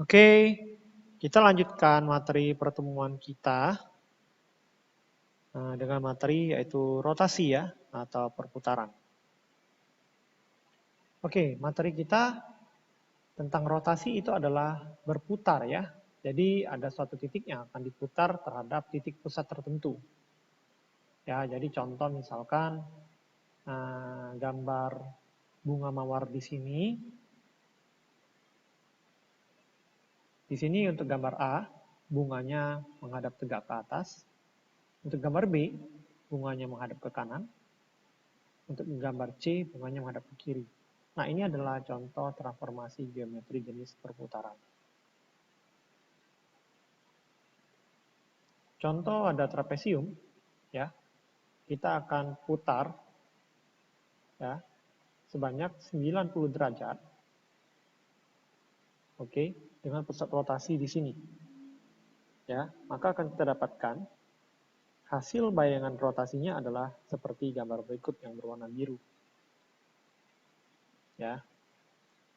Oke, kita lanjutkan materi pertemuan kita dengan materi yaitu rotasi ya, atau perputaran. Oke, materi kita tentang rotasi itu adalah berputar ya. Jadi ada suatu titik yang akan diputar terhadap titik pusat tertentu. Ya, jadi contoh misalkan gambar bunga mawar di sini. Di sini untuk gambar A, bunganya menghadap tegak ke atas. Untuk gambar B, bunganya menghadap ke kanan. Untuk gambar C, bunganya menghadap ke kiri. Nah, ini adalah contoh transformasi geometri jenis perputaran. Contoh ada trapesium, ya. Kita akan putar ya sebanyak 90 derajat. Oke, dengan pusat rotasi di sini. Ya, maka akan kita dapatkan hasil bayangan rotasinya adalah seperti gambar berikut yang berwarna biru. Ya.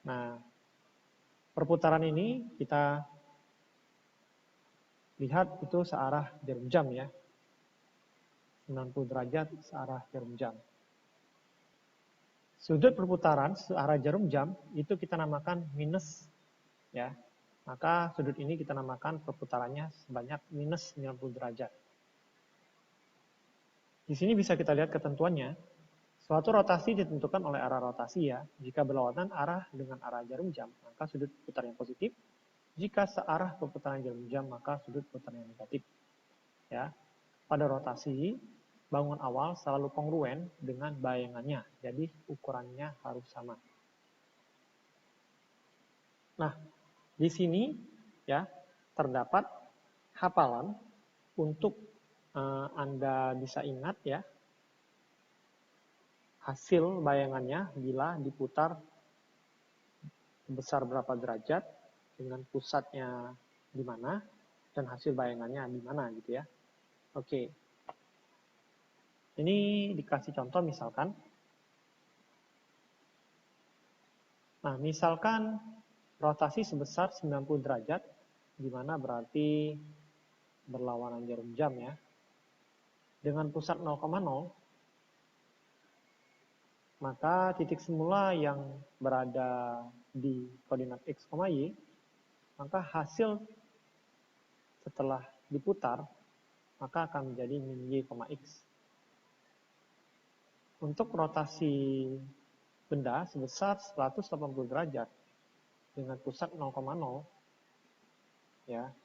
Nah, perputaran ini kita lihat itu searah jarum jam ya. 90 derajat searah jarum jam. Sudut perputaran searah jarum jam itu kita namakan minus ya. Maka sudut ini kita namakan perputarannya sebanyak minus 90 derajat. Di sini bisa kita lihat ketentuannya. Suatu rotasi ditentukan oleh arah rotasi ya. Jika berlawanan arah dengan arah jarum jam, maka sudut putar yang positif. Jika searah perputaran jarum jam, maka sudut putar yang negatif. Ya. Pada rotasi, bangun awal selalu kongruen dengan bayangannya. Jadi ukurannya harus sama. Nah, di sini ya terdapat hafalan untuk Anda bisa ingat ya hasil bayangannya bila diputar besar berapa derajat dengan pusatnya di mana dan hasil bayangannya di mana gitu ya. Oke. Ini dikasih contoh misalkan. Nah, misalkan rotasi sebesar 90 derajat di mana berarti berlawanan jarum jam ya. Dengan pusat 0,0 maka titik semula yang berada di koordinat x, y, maka hasil setelah diputar, maka akan menjadi min y, x. Untuk rotasi benda sebesar 180 derajat dengan pusat 0,0, ya,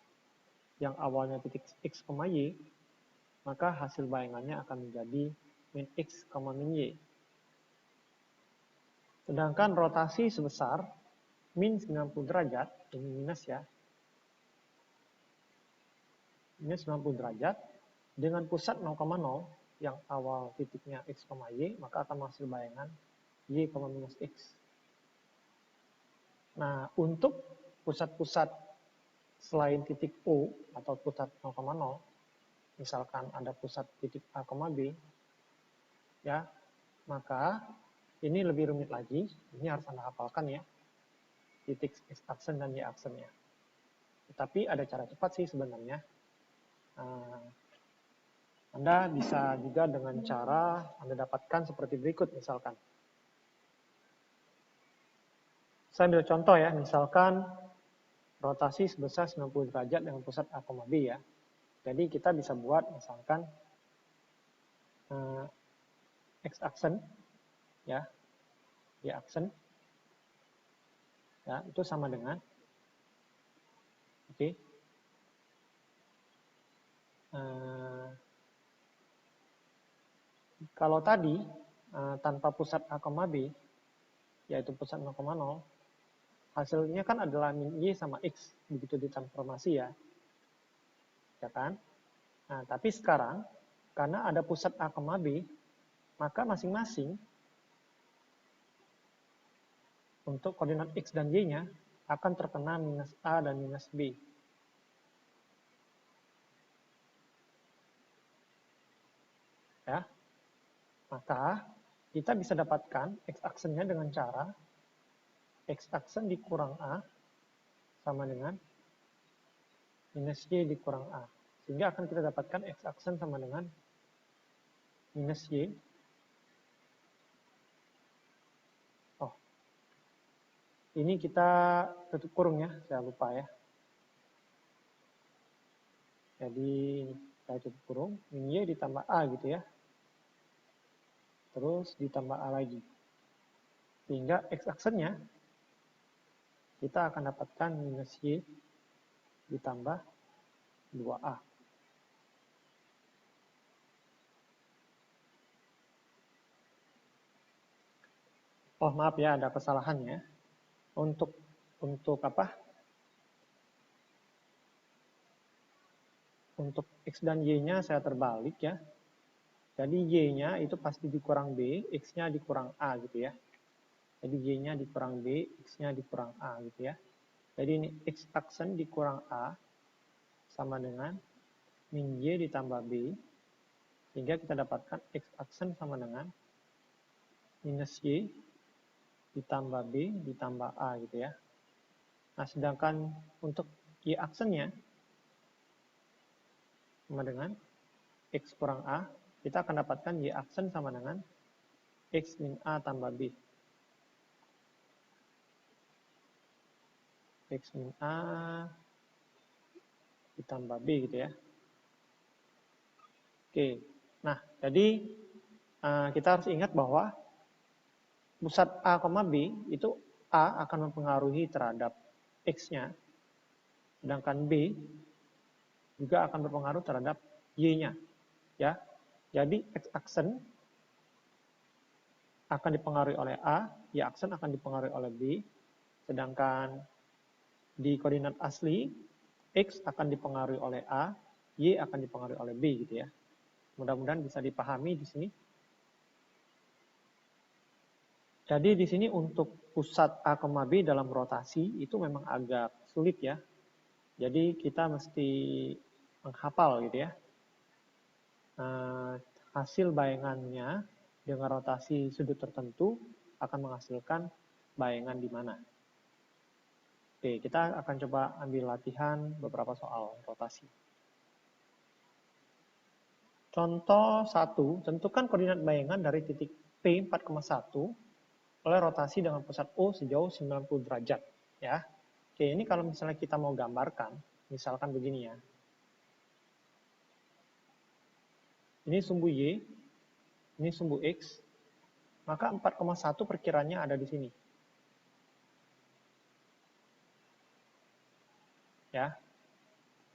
yang awalnya titik x, y, maka hasil bayangannya akan menjadi min x, min y. Sedangkan rotasi sebesar min 90 derajat, ini minus ya, minus 90 derajat, dengan pusat 0,0 yang awal titiknya x, y, maka akan menghasil bayangan y, minus x. Nah, untuk pusat-pusat selain titik O atau pusat 0,0, misalkan ada pusat titik A, B, ya, maka ini lebih rumit lagi, ini harus Anda hafalkan ya, titik X aksen dan Y aksennya. Tetapi ada cara cepat sih sebenarnya. Anda bisa juga dengan cara Anda dapatkan seperti berikut misalkan. Saya ambil contoh ya, misalkan rotasi sebesar 90 derajat dengan pusat A, B ya. Jadi kita bisa buat misalkan X aksen ya, Y aksen ya, itu sama dengan oke. Kalau tadi tanpa pusat A, B yaitu pusat 0,0, hasilnya kan adalah min Y sama X begitu ditransformasi ya. Ya kan? Nah, tapi sekarang karena ada pusat A, B, maka masing-masing untuk koordinat X dan Y-nya akan terkena minus A dan minus B. Ya. Maka kita bisa dapatkan X aksennya dengan cara X aksen dikurang A sama dengan minus Y dikurang A. Sehingga akan kita dapatkan X aksen sama dengan minus Y. Oh, ini kita tutup kurung ya, saya lupa ya. Jadi saya tutup kurung, min Y ditambah A gitu ya. Terus ditambah A lagi. Sehingga X aksennya kita akan dapatkan minus Y ditambah 2A. Oh maaf ya, ada kesalahannya. Untuk apa? Untuk X dan Y-nya saya terbalik ya. Jadi Y-nya itu pasti dikurang B, X-nya dikurang A gitu ya. Jadi Y-nya dikurang B, X-nya dikurang A gitu ya. Jadi ini X aksen dikurang A sama dengan min Y ditambah B. Sehingga kita dapatkan X aksen sama dengan minus Y ditambah B ditambah A gitu ya. Nah, sedangkan untuk Y aksennya sama dengan X kurang A, kita akan dapatkan Y aksen sama dengan X min A tambah B. X min A ditambah B gitu ya. Oke, nah jadi kita harus ingat bahwa pusat A, B itu A akan mempengaruhi terhadap X-nya, sedangkan B juga akan berpengaruh terhadap Y-nya. Ya, jadi X aksen akan dipengaruhi oleh A, Y aksen akan dipengaruhi oleh B, sedangkan di koordinat asli X akan dipengaruhi oleh A, Y akan dipengaruhi oleh B gitu ya. Mudah-mudahan bisa dipahami di sini. Jadi di sini untuk pusat A, B dalam rotasi itu memang agak sulit ya. Jadi kita mesti menghafal gitu ya. Hasil bayangannya dengan rotasi sudut tertentu akan menghasilkan bayangan di mana. Oke, kita akan coba ambil latihan beberapa soal rotasi. Contoh 1, tentukan koordinat bayangan dari titik P 4,1 oleh rotasi dengan pusat O sejauh 90 derajat. Ya. Oke, ini kalau misalnya kita mau gambarkan, misalkan begini ya. Ini sumbu Y, ini sumbu X, maka 4,1 perkiranya ada di sini. Ya.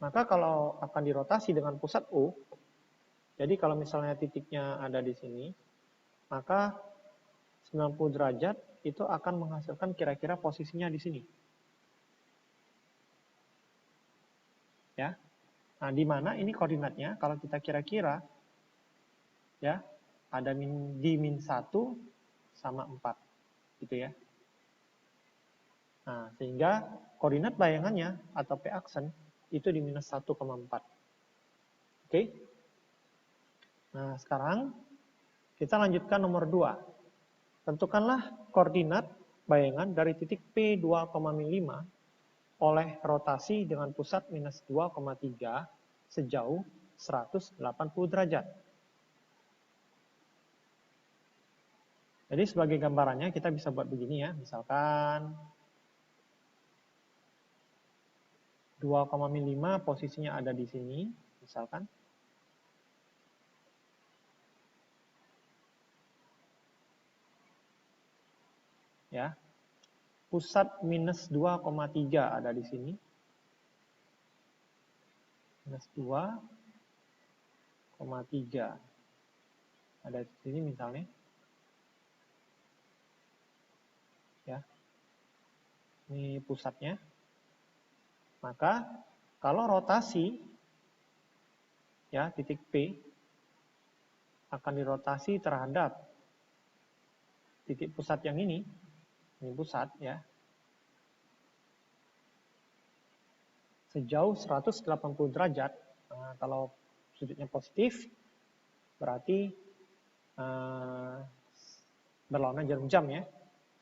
Maka kalau akan dirotasi dengan pusat O, jadi kalau misalnya titiknya ada di sini, maka 90 derajat itu akan menghasilkan kira-kira posisinya di sini. Ya. Nah, di mana ini koordinatnya? Kalau kita kira-kira ya, ada di min 1 sama 4 gitu ya. Nah, sehingga koordinat bayangannya atau P aksen itu di minus 1,4. Oke. Nah, sekarang kita lanjutkan nomor 2. Tentukanlah koordinat bayangan dari titik P 2,5 oleh rotasi dengan pusat minus 2,3 sejauh 180 derajat. Jadi sebagai gambarannya kita bisa buat begini ya, misalkan 2,5 posisinya ada di sini, misalkan. Ya. Pusat minus 2,3 ada di sini. Minus 2,3 ada di sini misalnya. Ya. Ini pusatnya. Maka kalau rotasi ya titik P akan dirotasi terhadap titik pusat yang ini pusat ya. Sejauh 180 derajat. Nah, kalau sudutnya positif berarti berlawanan jarum jam ya.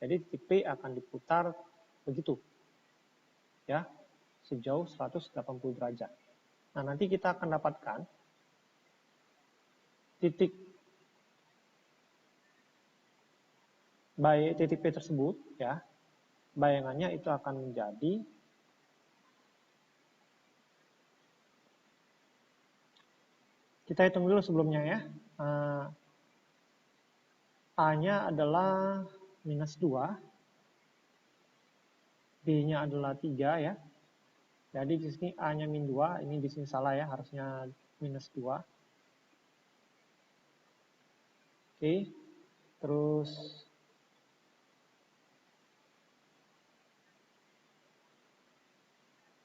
Jadi titik P akan diputar begitu. Ya. sejauh 180 derajat. Nah, nanti kita akan dapatkan titik P tersebut, ya, bayangannya itu akan menjadi kita hitung dulu sebelumnya ya. A-nya adalah minus 2, B-nya adalah 3 ya. Jadi di sini A-nya min 2, ini di sini salah ya, harusnya minus 2. Oke, terus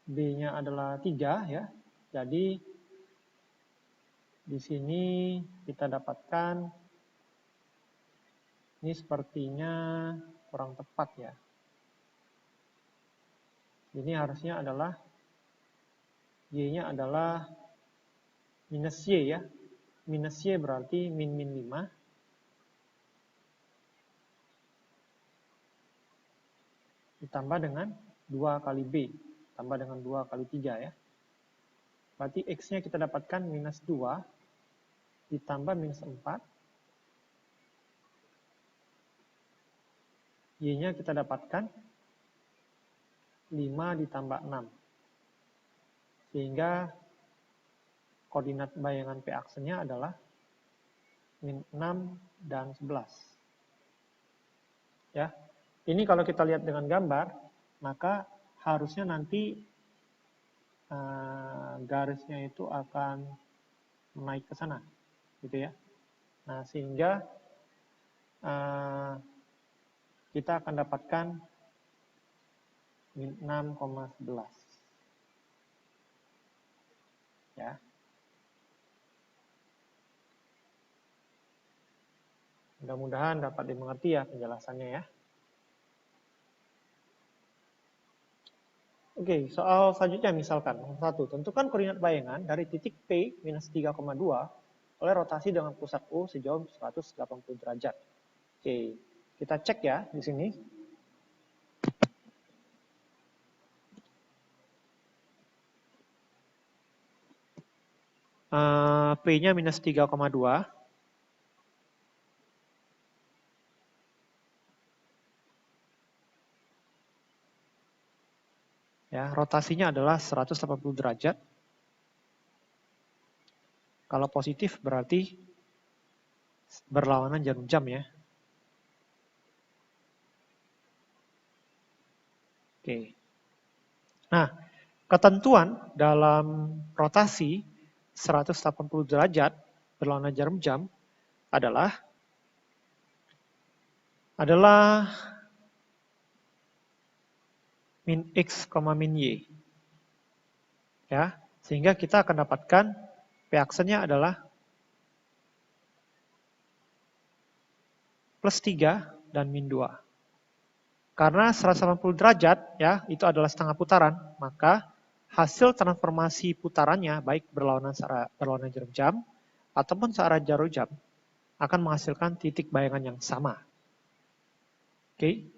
B-nya adalah 3 ya. Jadi di sini kita dapatkan ini sepertinya kurang tepat ya. Ini harusnya adalah Y-nya adalah minus Y ya. Minus Y berarti min 5. Ditambah dengan 2 kali B. Tambah dengan 2 kali 3 ya. Berarti X-nya kita dapatkan minus 2 ditambah minus 4. Y-nya kita dapatkan 5 ditambah 6. Sehingga koordinat bayangan P aksennya adalah min 6 dan 11. Ya. Ini kalau kita lihat dengan gambar, maka harusnya nanti garisnya itu akan naik ke sana, gitu ya. Nah, sehingga kita akan dapatkan min 6,11. Ya. Mudah-mudahan dapat dimengerti ya penjelasannya ya. Oke, soal selanjutnya misalkan, nomor 1, tentukan koordinat bayangan dari titik P minus 3,2 oleh rotasi dengan pusat U sejauh 180 derajat. Oke, kita cek ya di sini. P-nya minus 3,2. Ya, rotasinya adalah 180 derajat. Kalau positif berarti berlawanan jarum jam ya. Oke. Nah, ketentuan dalam rotasi 180 derajat berlawanan jarum jam adalah min X, min Y. Ya, sehingga kita akan dapatkan P aksennya adalah plus 3 dan min 2. Karena 180 derajat ya, itu adalah setengah putaran, maka hasil transformasi putarannya baik berlawanan jarum jam ataupun searah jarum jam akan menghasilkan titik bayangan yang sama. Oke.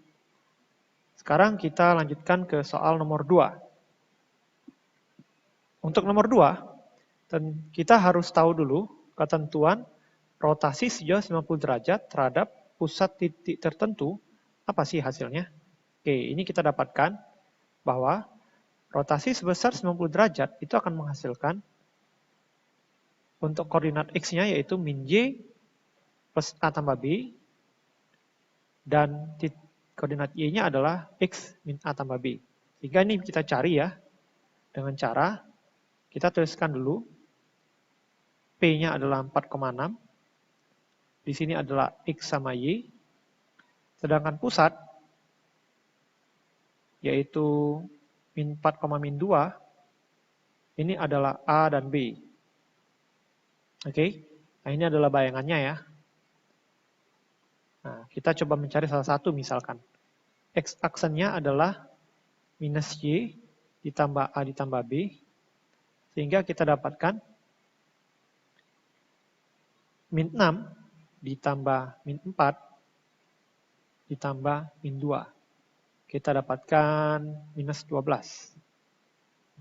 Sekarang kita lanjutkan ke soal nomor 2. Untuk nomor 2, kita harus tahu dulu ketentuan rotasi sejauh 90 derajat terhadap pusat titik tertentu. Apa sih hasilnya? Oke, ini kita dapatkan bahwa rotasi sebesar 90 derajat itu akan menghasilkan untuk koordinat X-nya yaitu min Y plus A tambah B, dan koordinat Y-nya adalah X min A tambah B. Sehingga ini kita cari ya, dengan cara kita tuliskan dulu, P-nya adalah 4,6, di sini adalah X sama Y, sedangkan pusat, yaitu min 4, min 2, ini adalah A dan B. Oke, nah ini adalah bayangannya ya. Nah, kita coba mencari salah satu misalkan. X aksennya adalah minus Y ditambah A ditambah B, sehingga kita dapatkan min 6 ditambah min 4 ditambah min 2. Kita dapatkan minus 12.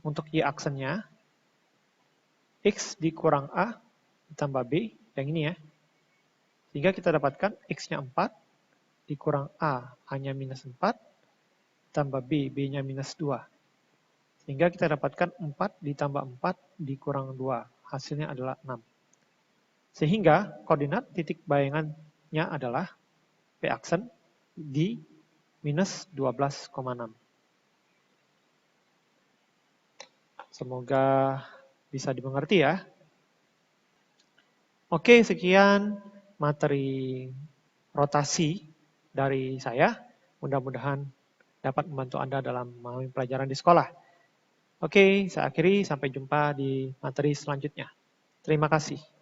untuk Y aksennya, X dikurang A ditambah B, yang ini ya. Sehingga kita dapatkan X-nya 4, dikurang A, A-nya minus 4, tambah B, B-nya minus 2. Sehingga kita dapatkan 4 ditambah 4 dikurang 2. Hasilnya adalah 6. Sehingga koordinat titik bayangannya adalah P aksen di minus 12,6. Semoga bisa dimengerti ya. Oke, sekian materi rotasi dari saya. Mudah-mudahan dapat membantu Anda dalam memahami pelajaran di sekolah. Oke, saya akhiri. Sampai jumpa di materi selanjutnya. Terima kasih.